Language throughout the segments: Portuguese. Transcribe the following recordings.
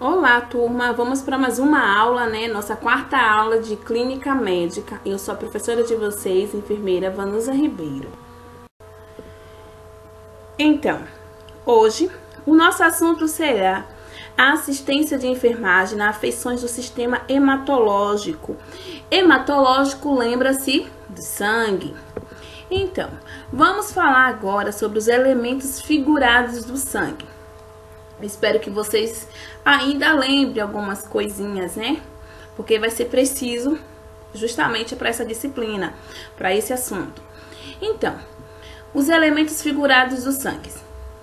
Olá, turma! Vamos para mais uma aula, né? Nossa quarta aula de Clínica Médica. Eu sou a professora de vocês, enfermeira Vanusa Ribeiro. Então, hoje, o nosso assunto será a assistência de enfermagem nas afecções do sistema hematológico. Hematológico lembra-se de sangue. Então, vamos falar agora sobre os elementos figurados do sangue. Espero que vocês ainda lembrem algumas coisinhas, né? Porque vai ser preciso justamente para essa disciplina, para esse assunto. Então, os elementos figurados do sangue.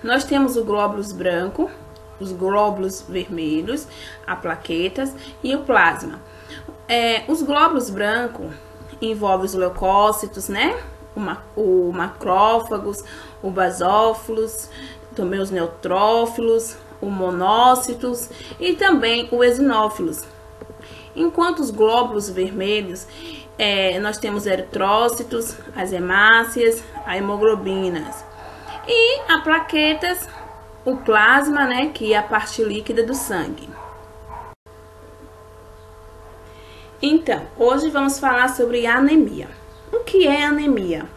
Nós temos o glóbulos branco, os glóbulos vermelhos, as plaquetas e o plasma. Os glóbulos brancos envolvem os leucócitos, né? O macrófagos, o basófilos, também os neutrófilos, os monócitos e também os eosinófilos. Enquanto os glóbulos vermelhos, nós temos eritrócitos, as hemácias, as hemoglobinas. E as plaquetas, o plasma, né, que é a parte líquida do sangue. Então, hoje vamos falar sobre anemia. O que é anemia?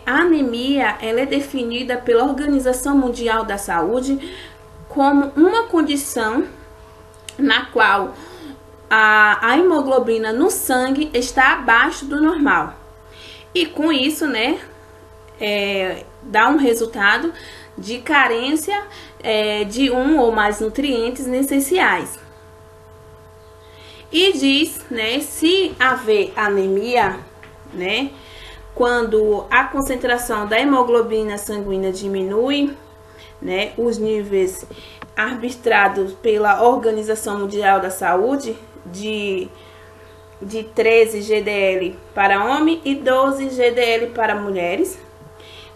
A anemia ela é definida pela Organização Mundial da Saúde como uma condição na qual a hemoglobina no sangue está abaixo do normal. E com isso, dá um resultado de carência de um ou mais nutrientes essenciais. E diz, se haver anemia, quando a concentração da hemoglobina sanguínea diminui, os níveis arbitrados pela Organização Mundial da Saúde de 13 GDL para homem e 12 GDL para mulheres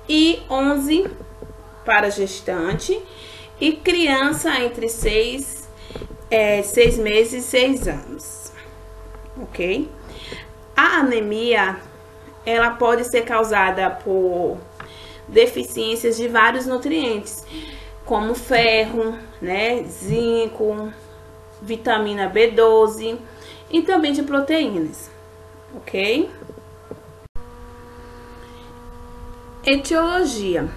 e 11 para gestante e criança entre 6 meses e 6 anos, ok? A anemia ela pode ser causada por deficiências de vários nutrientes, como ferro, zinco, vitamina B12 e também de proteínas, ok? Etiologia.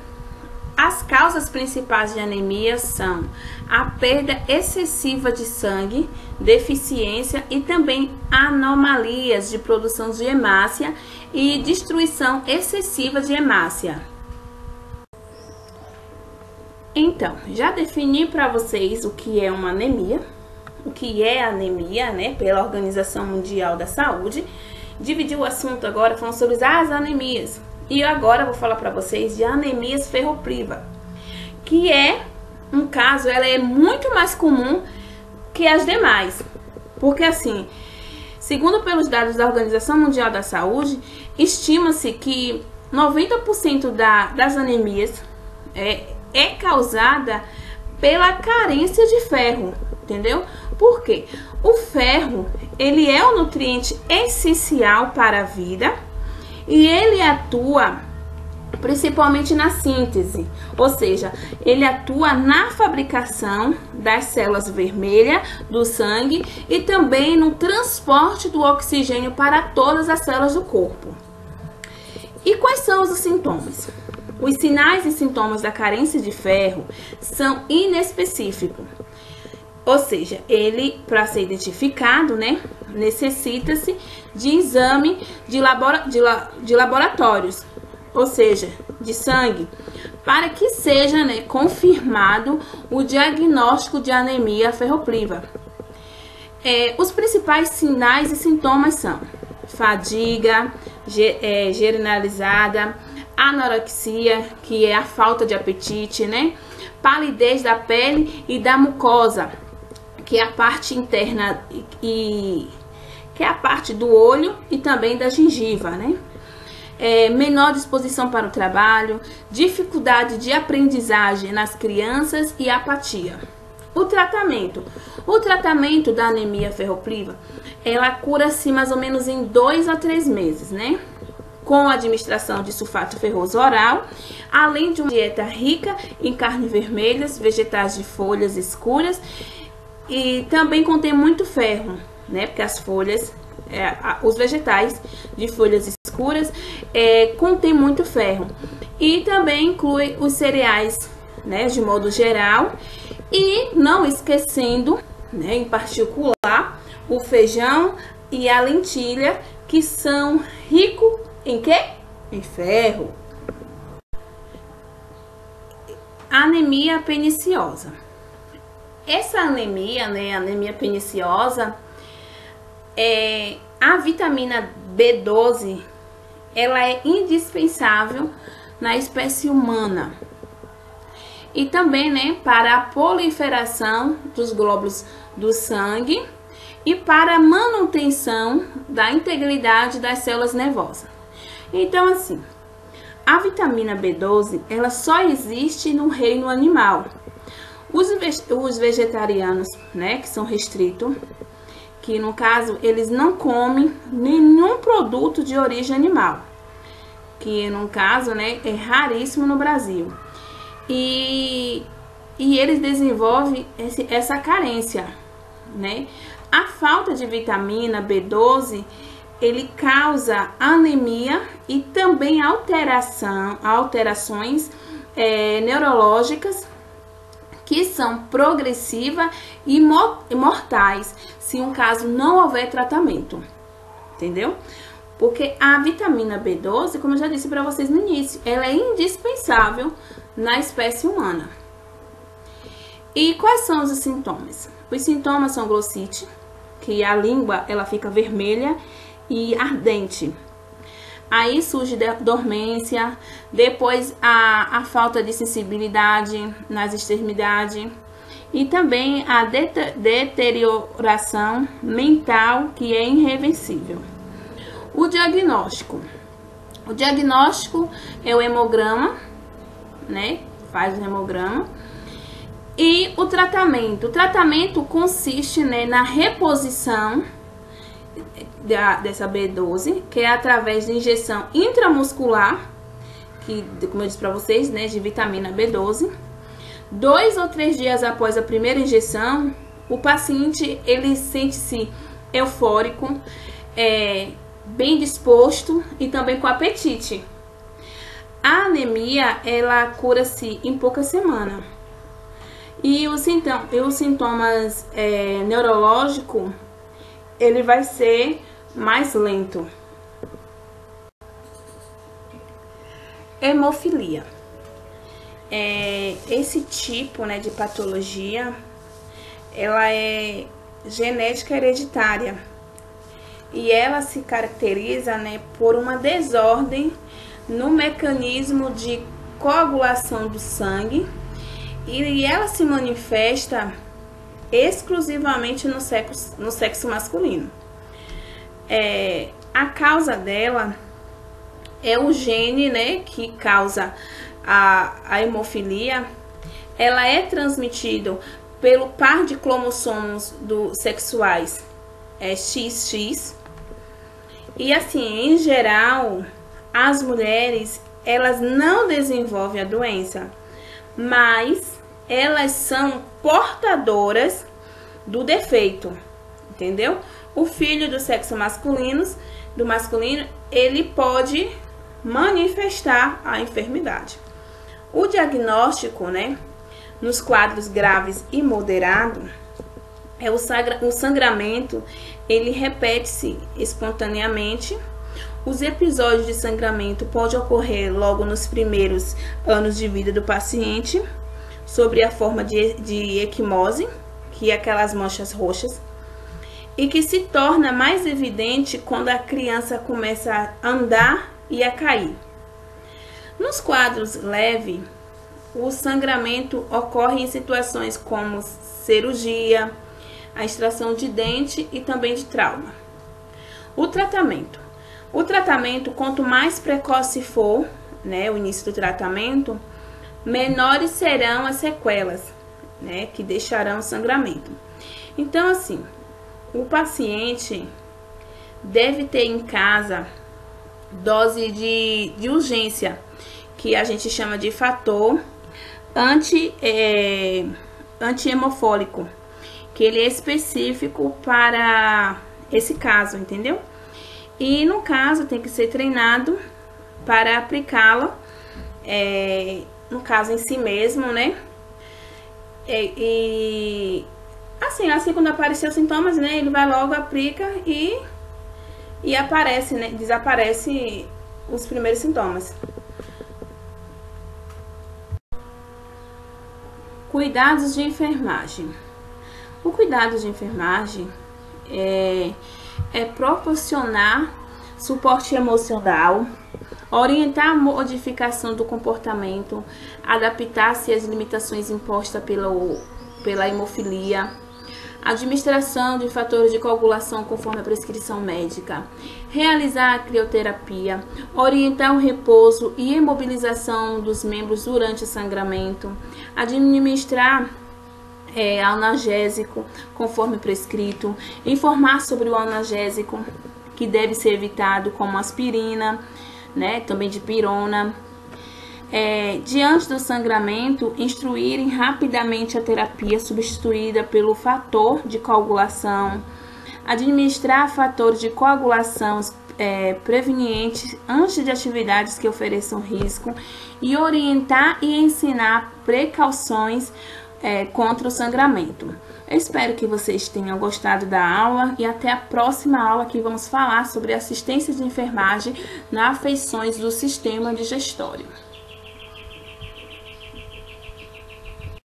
As causas principais de anemia são a perda excessiva de sangue, deficiência e também anomalias de produção de hemácia e destruição excessiva de hemácia. Então, já defini para vocês o que é uma anemia, o que é anemia, pela Organização Mundial da Saúde. Dividi o assunto agora falando sobre as anemias. E agora eu vou falar para vocês de anemias ferropriva, que é um caso, ela é muito mais comum que as demais. Porque assim, segundo pelos dados da Organização Mundial da Saúde, estima-se que 90% das anemias é causada pela carência de ferro, entendeu? Por quê? O ferro, ele é um nutriente essencial para a vida e ele atua principalmente na síntese, ou seja, ele atua na fabricação das células vermelhas do sangue e também no transporte do oxigênio para todas as células do corpo. E quais são os sintomas? Os sinais e sintomas da carência de ferro são inespecíficos. Ou seja, ele, para ser identificado, necessita-se de exame de laboratórios, ou seja, de sangue, para que seja confirmado o diagnóstico de anemia ferropriva. Os principais sinais e sintomas são fadiga generalizada, anorexia, que é a falta de apetite, palidez da pele e da mucosa, que é a parte interna e que é a parte do olho e também da gengiva, menor disposição para o trabalho, dificuldade de aprendizagem nas crianças e apatia. O tratamento da anemia ferropriva, ela cura-se mais ou menos em 2 a 3 meses, com a administração de sulfato ferroso oral, além de uma dieta rica em carnes vermelhas, vegetais de folhas escuras E também contém muito ferro, né? Porque as folhas, os vegetais de folhas escuras contém muito ferro. E também inclui os cereais, né? De modo geral. E não esquecendo, né? Em particular, o feijão e a lentilha, que são ricos em quê? Em ferro. Anemia perniciosa. Essa anemia, né, anemia perniciosa, a vitamina B12, ela é indispensável na espécie humana. E também, né, para a proliferação dos glóbulos do sangue e para a manutenção da integridade das células nervosas. Então, assim, a vitamina B12, ela só existe no reino animal. Os vegetarianos, né, que são restritos, que no caso eles não comem nenhum produto de origem animal, que no caso, né, é raríssimo no Brasil. E eles desenvolvem essa carência, né? A falta de vitamina B12, ele causa anemia e também alterações neurológicas que são progressivas e mortais, se um caso não houver tratamento, entendeu? Porque a vitamina B12, como eu já disse para vocês no início, ela é indispensável na espécie humana. E quais são os sintomas? Os sintomas são glossite, que a língua ela fica vermelha e ardente. Aí surge dormência, depois a falta de sensibilidade nas extremidades e também a deterioração mental, que é irreversível. O diagnóstico é o hemograma, né? Faz o hemograma. E o tratamento consiste, né, na reposição dessa B12, que é através de injeção intramuscular, que, como eu disse para vocês, né, de vitamina B12. 2 ou 3 dias após a primeira injeção, o paciente ele sente-se eufórico, bem disposto e também com apetite. A anemia, ela cura-se em poucas semanas. E os sintomas neurológicos, ele vai ser mais lento. Hemofilia. Esse tipo, né, de patologia, ela é genética hereditária. E ela se caracteriza, né, por uma desordem no mecanismo de coagulação do sangue. E ela se manifesta exclusivamente no sexo masculino. A causa dela é o gene, né, que causa a hemofilia. Ela é transmitida pelo par de cromossomos sexuais XX. E assim, em geral, as mulheres, elas não desenvolvem a doença, mas elas são portadoras do defeito, entendeu? O filho do sexo masculino, ele pode manifestar a enfermidade. O diagnóstico, né, nos quadros graves e moderados, o sangramento, ele repete-se espontaneamente. Os episódios de sangramento podem ocorrer logo nos primeiros anos de vida do paciente, sob a forma de equimose, que é aquelas manchas roxas, e que se torna mais evidente quando a criança começa a andar e a cair. Nos quadros leves, o sangramento ocorre em situações como cirurgia, a extração de dente e também de trauma. O tratamento, quanto mais precoce for, né, o início do tratamento, menores serão as sequelas, né, que deixarão sangramento. Então, assim, o paciente deve ter em casa dose de urgência, que a gente chama de fator anti-hemofólico, que ele é específico para esse caso, entendeu? E no caso tem que ser treinado para aplicá-la, no caso em si mesmo, né? E assim quando aparecer os sintomas, né, ele vai logo, aplica e aparece, né, desaparece os primeiros sintomas. Cuidados de enfermagem. O cuidado de enfermagem é proporcionar suporte emocional, orientar a modificação do comportamento, adaptar-se às limitações impostas pela hemofilia, administração de fatores de coagulação conforme a prescrição médica, realizar a crioterapia, orientar o repouso e imobilização dos membros durante o sangramento, administrar analgésico conforme prescrito, informar sobre o analgésico que deve ser evitado, como aspirina, né, também dipirona. Diante do sangramento, instruírem rapidamente a terapia substituída pelo fator de coagulação, administrar fatores de coagulação prevenientes antes de atividades que ofereçam risco e orientar e ensinar precauções contra o sangramento. Eu espero que vocês tenham gostado da aula e até a próxima aula, que vamos falar sobre assistência de enfermagem nas afecções do sistema digestório.